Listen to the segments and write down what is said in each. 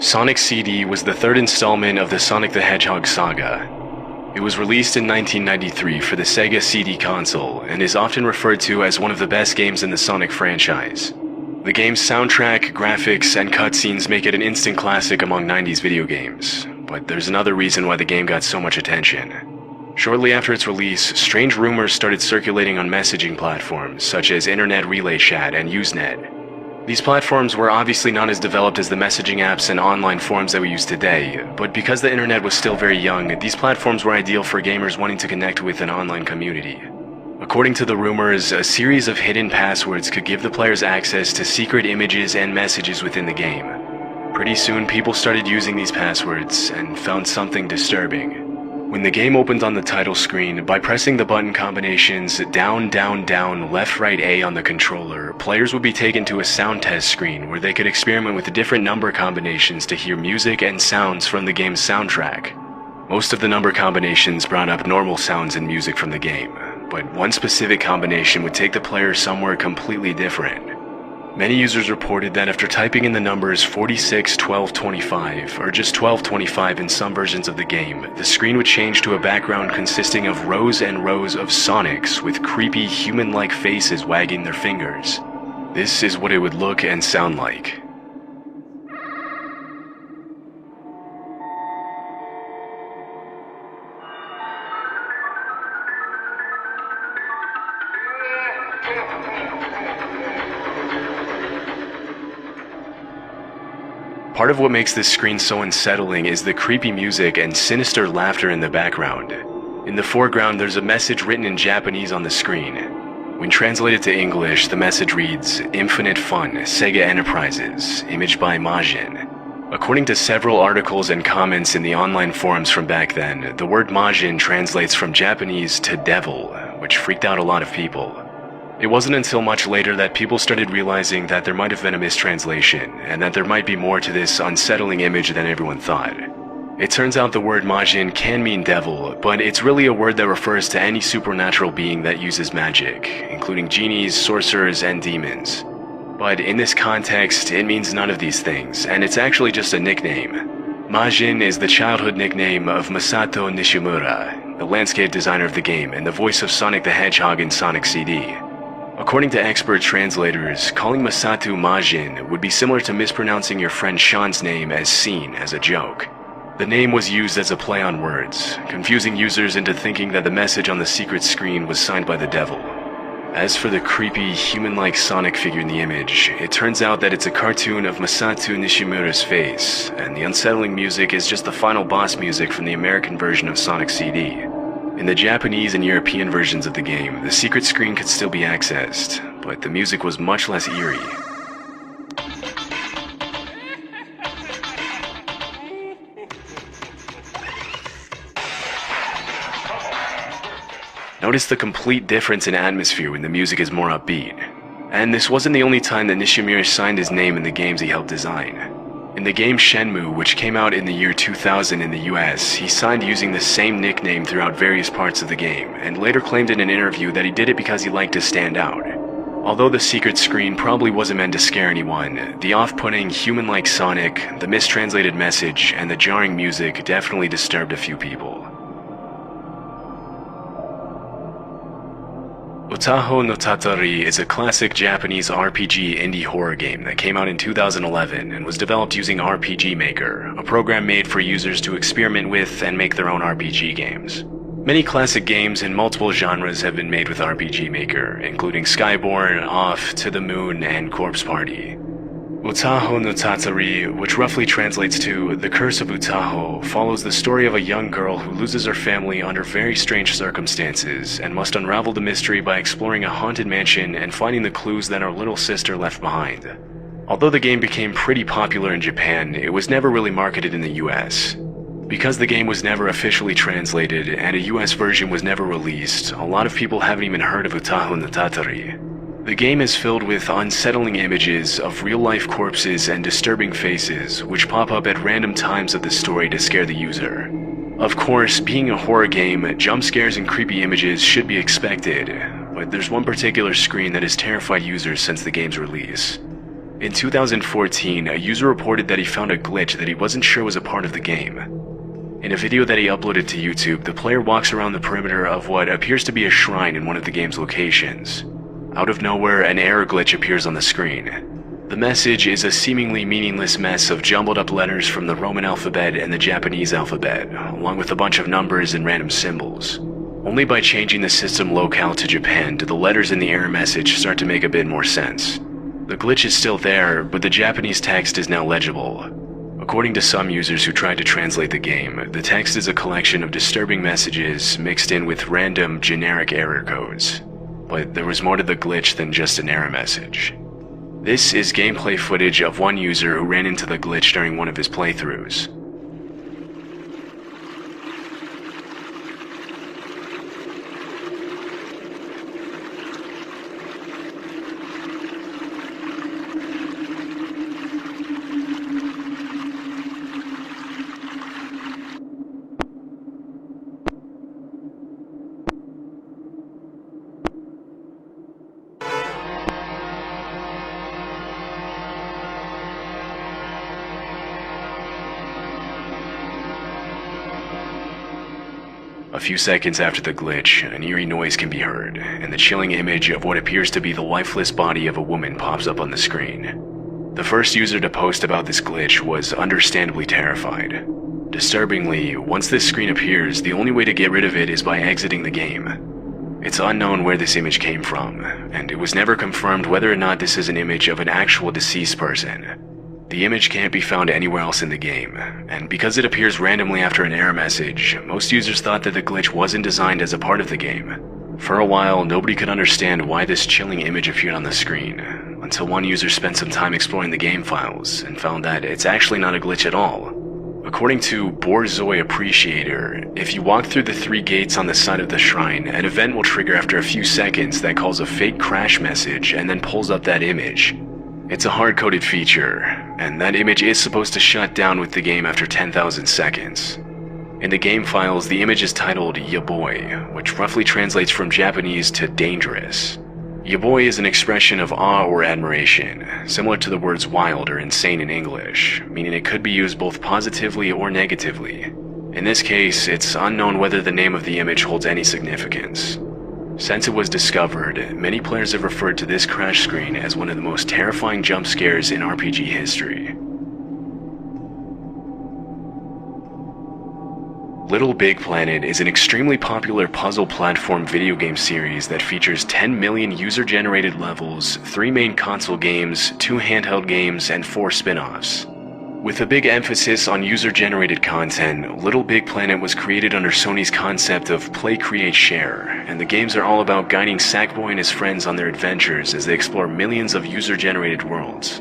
Sonic CD was the third installment of the Sonic the Hedgehog saga. It was released in 1993 for the Sega CD console and is often referred to as one of the best games in the Sonic franchise. The game's soundtrack, graphics, and cutscenes make it an instant classic among 90s video games, but there's another reason why the game got so much attention. Shortly after its release, strange rumors started circulating on messaging platforms such as Internet Relay Chat and Usenet. These platforms were obviously not as developed as the messaging apps and online forums that we use today, but because the internet was still very young, these platforms were ideal for gamers wanting to connect with an online community. According to the rumors, a series of hidden passwords could give the players access to secret images and messages within the game. Pretty soon, people started using these passwords and found something disturbing. When the game opened on the title screen, by pressing the button combinations down, down, down, left, right, A on the controller, players would be taken to a sound test screen where they could experiment with different number combinations to hear music and sounds from the game's soundtrack. Most of the number combinations brought up normal sounds and music from the game, but one specific combination would take the player somewhere completely different. Many users reported that after typing in the numbers 46, 12, 25, or just 12, 25 in some versions of the game, the screen would change to a background consisting of rows and rows of Sonics with creepy human-like faces wagging their fingers. This is what it would look and sound like. Part of what makes this screen so unsettling is the creepy music and sinister laughter in the background. In the foreground, there's a message written in Japanese on the screen. When translated to English, the message reads, "Infinite Fun, Sega Enterprises, image by Majin." According to several articles and comments in the online forums from back then, the word Majin translates from Japanese to devil, which freaked out a lot of people. It wasn't until much later that people started realizing that there might have been a mistranslation, and that there might be more to this unsettling image than everyone thought. It turns out the word Majin can mean devil, but it's really a word that refers to any supernatural being that uses magic, including genies, sorcerers, and demons. But in this context, it means none of these things, and it's actually just a nickname. Majin is the childhood nickname of Masato Nishimura, the landscape designer of the game and the voice of Sonic the Hedgehog in Sonic CD. According to expert translators, calling Masato Majin would be similar to mispronouncing your friend Sean's name as Scene as a joke. The name was used as a play on words, confusing users into thinking that the message on the secret screen was signed by the devil. As for the creepy, human-like Sonic figure in the image, it turns out that it's a cartoon of Masato Nishimura's face, and the unsettling music is just the final boss music from the American version of Sonic CD. In the Japanese and European versions of the game, the secret screen could still be accessed, but the music was much less eerie. Notice the complete difference in atmosphere when the music is more upbeat. And this wasn't the only time that Nishimura signed his name in the games he helped design. In the game Shenmue, which came out in the year 2000 in the US, he signed using the same nickname throughout various parts of the game, and later claimed in an interview that he did it because he liked to stand out. Although the secret screen probably wasn't meant to scare anyone, the off-putting, human-like Sonic, the mistranslated message, and the jarring music definitely disturbed a few people. Utaho no Tatori is a classic Japanese RPG indie horror game that came out in 2011 and was developed using RPG Maker, a program made for users to experiment with and make their own RPG games. Many classic games in multiple genres have been made with RPG Maker, including Skyborn, Off, To the Moon, and Corpse Party. Utaho no Tatori, which roughly translates to The Curse of Utaho, follows the story of a young girl who loses her family under very strange circumstances and must unravel the mystery by exploring a haunted mansion and finding the clues that her little sister left behind. Although the game became pretty popular in Japan, it was never really marketed in the US. Because the game was never officially translated and a US version was never released, a lot of people haven't even heard of Utaho no Tatori. The game is filled with unsettling images of real-life corpses and disturbing faces, which pop up at random times of the story to scare the user. Of course, being a horror game, jump scares and creepy images should be expected, but there's one particular screen that has terrified users since the game's release. In 2014, a user reported that he found a glitch that he wasn't sure was a part of the game. In a video that he uploaded to YouTube, the player walks around the perimeter of what appears to be a shrine in one of the game's locations. Out of nowhere, an error glitch appears on the screen. The message is a seemingly meaningless mess of jumbled up letters from the Roman alphabet and the Japanese alphabet, along with a bunch of numbers and random symbols. Only by changing the system locale to Japan do the letters in the error message start to make a bit more sense. The glitch is still there, but the Japanese text is now legible. According to some users who tried to translate the game, the text is a collection of disturbing messages mixed in with random, generic error codes. But there was more to the glitch than just an error message. This is gameplay footage of one user who ran into the glitch during one of his playthroughs. A few seconds after the glitch, an eerie noise can be heard, and the chilling image of what appears to be the lifeless body of a woman pops up on the screen. The first user to post about this glitch was understandably terrified. Disturbingly, once this screen appears, the only way to get rid of it is by exiting the game. It's unknown where this image came from, and it was never confirmed whether or not this is an image of an actual deceased person. The image can't be found anywhere else in the game, and because it appears randomly after an error message, most users thought that the glitch wasn't designed as a part of the game. For a while, nobody could understand why this chilling image appeared on the screen, until one user spent some time exploring the game files and found that it's actually not a glitch at all. According to Borzoi Appreciator, if you walk through the 3 gates on the side of the shrine, an event will trigger after a few seconds that calls a fake crash message and then pulls up that image. It's a hard-coded feature, and that image is supposed to shut down with the game after 10,000 seconds. In the game files, the image is titled Yaboy, which roughly translates from Japanese to dangerous. Yaboy is an expression of awe or admiration, similar to the words wild or insane in English, meaning it could be used both positively or negatively. In this case, it's unknown whether the name of the image holds any significance. Since it was discovered, many players have referred to this crash screen as one of the most terrifying jump scares in RPG history. Little Big Planet is an extremely popular puzzle platform video game series that features 10 million user-generated levels, 3 main console games, 2 handheld games, and 4 spin-offs. With a big emphasis on user-generated content, Little Big Planet was created under Sony's concept of play, create, share, and the games are all about guiding Sackboy and his friends on their adventures as they explore millions of user-generated worlds.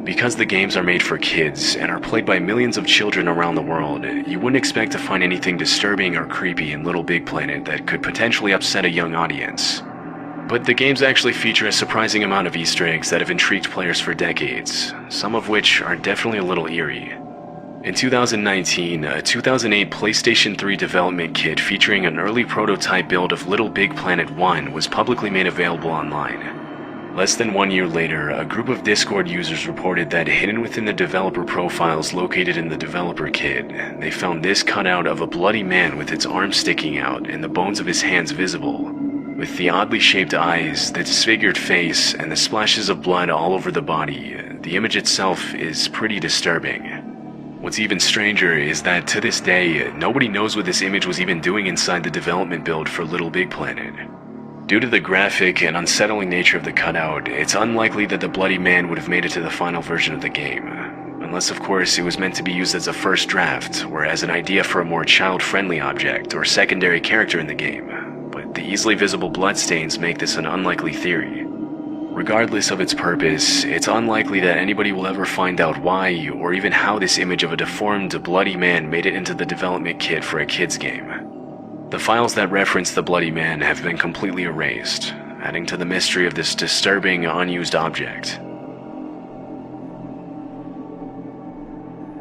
Because the games are made for kids and are played by millions of children around the world, you wouldn't expect to find anything disturbing or creepy in Little Big Planet that could potentially upset a young audience. But the games actually feature a surprising amount of Easter eggs that have intrigued players for decades, some of which are definitely a little eerie. In 2019, a 2008 PlayStation 3 development kit featuring an early prototype build of Little Big Planet 1 was publicly made available online. Less than 1 year later, a group of Discord users reported that hidden within the developer profiles located in the developer kit, they found this cutout of a bloody man with its arms sticking out and the bones of his hands visible. With the oddly shaped eyes, the disfigured face, and the splashes of blood all over the body, the image itself is pretty disturbing. What's even stranger is that to this day, nobody knows what this image was even doing inside the development build for Little Big Planet. Due to the graphic and unsettling nature of the cutout, it's unlikely that the bloody man would have made it to the final version of the game. Unless, of course, it was meant to be used as a first draft, or as an idea for a more child-friendly object or secondary character in the game. But the easily visible bloodstains make this an unlikely theory. Regardless of its purpose, it's unlikely that anybody will ever find out why or even how this image of a deformed, bloody man made it into the development kit for a kid's game. The files that reference the bloody man have been completely erased, adding to the mystery of this disturbing, unused object.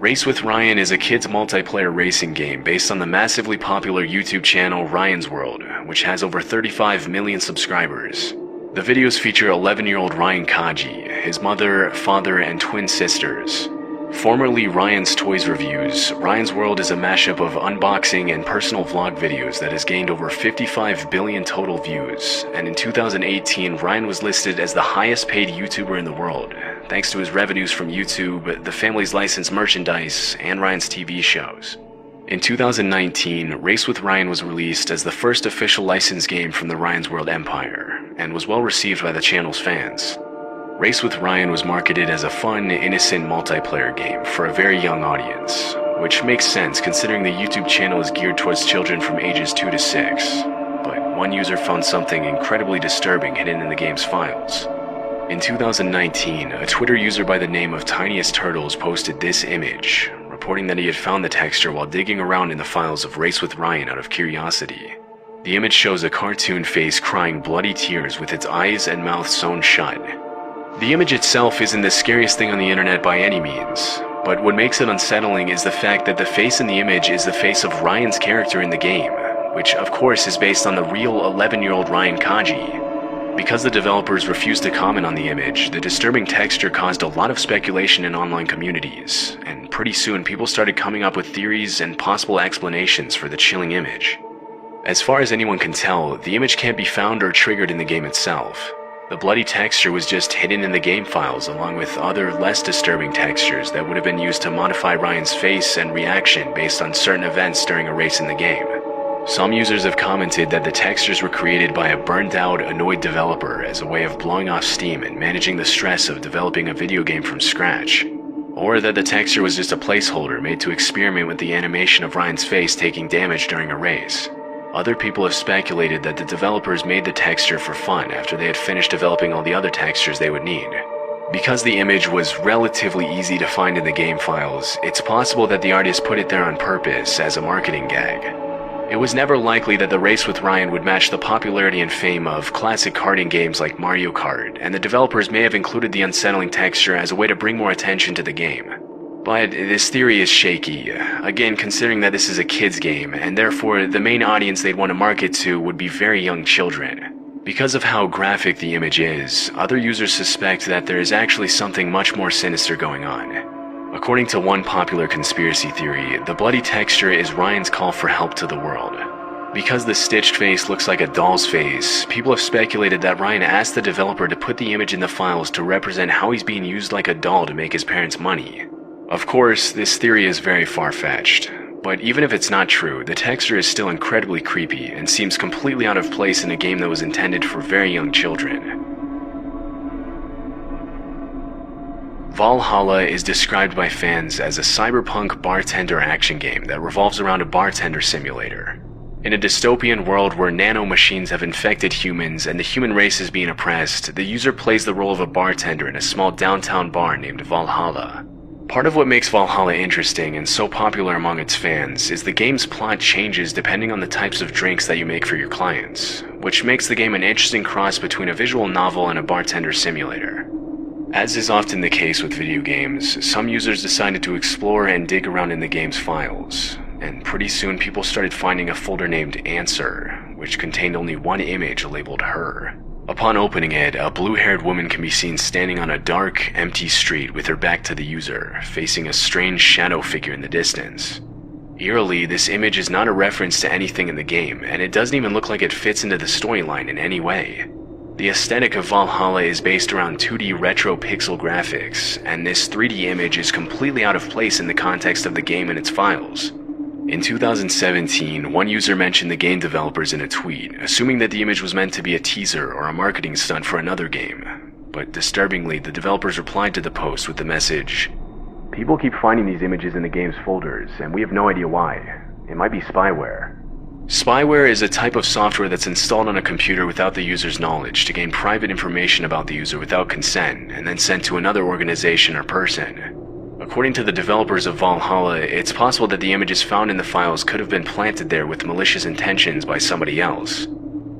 Race with Ryan is a kids multiplayer racing game based on the massively popular YouTube channel Ryan's World, which has over 35 million subscribers. The videos feature 11-year-old Ryan Kaji, his mother, father, and twin sisters. Formerly Ryan's Toys Reviews, Ryan's World is a mashup of unboxing and personal vlog videos that has gained over 55 billion total views, and in 2018 Ryan was listed as the highest paid YouTuber in the world, thanks to his revenues from YouTube, the family's licensed merchandise, and Ryan's TV shows. In 2019, Race with Ryan was released as the first official licensed game from the Ryan's World empire, and was well received by the channel's fans. Race with Ryan was marketed as a fun, innocent multiplayer game for a very young audience, which makes sense considering the YouTube channel is geared towards children from ages 2 to 6. But one user found something incredibly disturbing hidden in the game's files. In 2019, a Twitter user by the name of Tiniest Turtles posted this image, reporting that he had found the texture while digging around in the files of Race with Ryan out of curiosity. The image shows a cartoon face crying bloody tears with its eyes and mouth sewn shut. The image itself isn't the scariest thing on the internet by any means, but what makes it unsettling is the fact that the face in the image is the face of Ryan's character in the game, which of course is based on the real 11-year-old Ryan Kaji. Because the developers refused to comment on the image, the disturbing texture caused a lot of speculation in online communities, and pretty soon people started coming up with theories and possible explanations for the chilling image. As far as anyone can tell, the image can't be found or triggered in the game itself. The bloody texture was just hidden in the game files along with other less disturbing textures that would have been used to modify Ryan's face and reaction based on certain events during a race in the game. Some users have commented that the textures were created by a burned-out, annoyed developer as a way of blowing off steam and managing the stress of developing a video game from scratch, or that the texture was just a placeholder made to experiment with the animation of Ryan's face taking damage during a race. Other people have speculated that the developers made the texture for fun after they had finished developing all the other textures they would need. Because the image was relatively easy to find in the game files, it's possible that the artist put it there on purpose as a marketing gag. It was never likely that the Race with Ryan would match the popularity and fame of classic karting games like Mario Kart, and the developers may have included the unsettling texture as a way to bring more attention to the game. But this theory is shaky, again considering that this is a kids game, and therefore the main audience they'd want to market to would be very young children. Because of how graphic the image is, other users suspect that there is actually something much more sinister going on. According to one popular conspiracy theory, the bloody texture is Ryan's call for help to the world. Because the stitched face looks like a doll's face, people have speculated that Ryan asked the developer to put the image in the files to represent how he's being used like a doll to make his parents money. Of course, this theory is very far-fetched, but even if it's not true, the texture is still incredibly creepy and seems completely out of place in a game that was intended for very young children. Valhalla is described by fans as a cyberpunk bartender action game that revolves around a bartender simulator. In a dystopian world where nanomachines have infected humans and the human race is being oppressed, the user plays the role of a bartender in a small downtown bar named Valhalla. Part of what makes Valhalla interesting and so popular among its fans is the game's plot changes depending on the types of drinks that you make for your clients, which makes the game an interesting cross between a visual novel and a bartender simulator. As is often the case with video games, some users decided to explore and dig around in the game's files, and pretty soon people started finding a folder named Answer, which contained only one image labeled Her. Upon opening it, a blue-haired woman can be seen standing on a dark, empty street with her back to the user, facing a strange shadow figure in the distance. Eerily, this image is not a reference to anything in the game, and it doesn't even look like it fits into the storyline in any way. The aesthetic of Valhalla is based around 2D retro pixel graphics, and this 3D image is completely out of place in the context of the game and its files. In 2017, one user mentioned the game developers in a tweet, assuming that the image was meant to be a teaser or a marketing stunt for another game. But disturbingly, the developers replied to the post with the message, "People keep finding these images in the game's folders, and we have no idea why. It might be spyware." Spyware is a type of software that's installed on a computer without the user's knowledge to gain private information about the user without consent, and then sent to another organization or person. According to the developers of Valhalla, it's possible that the images found in the files could have been planted there with malicious intentions by somebody else.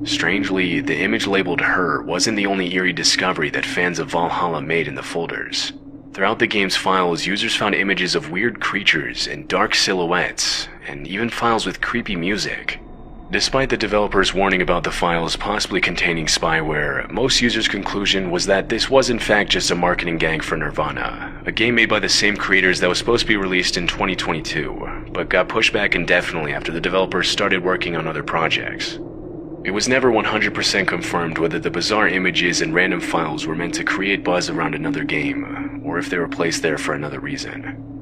Strangely, the image labeled Her wasn't the only eerie discovery that fans of Valhalla made in the folders. Throughout the game's files, users found images of weird creatures and dark silhouettes, and even files with creepy music. Despite the developers warning about the files possibly containing spyware, most users' conclusion was that this was in fact just a marketing gag for Nirvana, a game made by the same creators that was supposed to be released in 2022, but got pushed back indefinitely after the developers started working on other projects. It was never 100% confirmed whether the bizarre images and random files were meant to create buzz around another game, or if they were placed there for another reason.